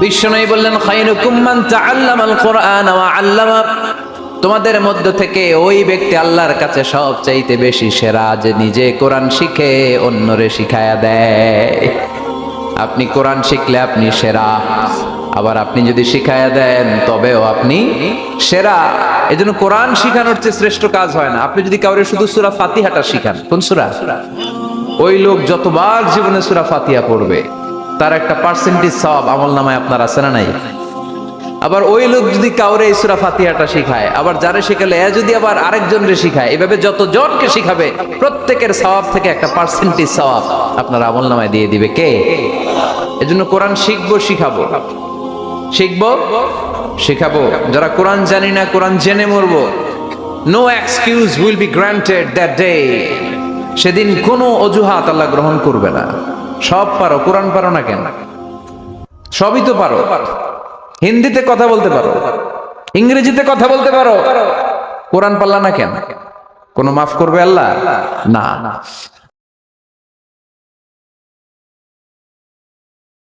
বিশ্বনবী বললেন খায়রুকুম মান তাআল্লামাল কুরআন ওয়া আল্লামা, তোমাদের মধ্য থেকে ওই ব্যক্তি আল্লাহর কাছে সবচাইতে বেশি সেরা যে নিজে কোরআন শিখে অন্যরে শিখায়া দেয়। আপনি কোরআন শিখলে আপনি সেরা, আবার আপনি যদি শিখায়া দেন তবেও আপনি সেরা। এজন্য কোরআন শিখানোর চেয়ে শ্রেষ্ঠ কাজ হয় না। আপনি যদি কাউরে শুধু সূরা ফাতিহাটা শিখান, কোন সূরা, ওই লোক যতবার জীবনে সূরা ফাতিহা পড়বে তার একটা পার্সেন্টেজ সওয়াব আমলনামায় আপনার আছে না নাই? আবার ওই লোক যদি কাউরে এই সূরা ফাতিহাটা শিখায়, আবার যারে শিখালে এ যদি আবার আরেকজনরে শিখায়, এভাবে যতজনকে শিখাবে প্রত্যেকের সওয়াব থেকে একটা পার্সেন্টেজ সওয়াব আপনার আমলনামায় দিয়ে দিবে কে? এজন্য কোরআন শিখবো, শিখাবো, শিখবো, শিখাবো। যারা কোরআন জানি না, কোরআন জেনে মরবো। No excuse will be granted that day. সেদিন কোনো অজুহাত আল্লাহ গ্রহণ করবে না। সব পারো, কোরআন পারো না কেন? সবই তো পারো। হিন্দিতে কথা বলতে পারো, ইংরেজিতে কথা বলতে পারো, কোরআন পারলা না কেন? কোনো মাফ করবে আল্লাহ? না।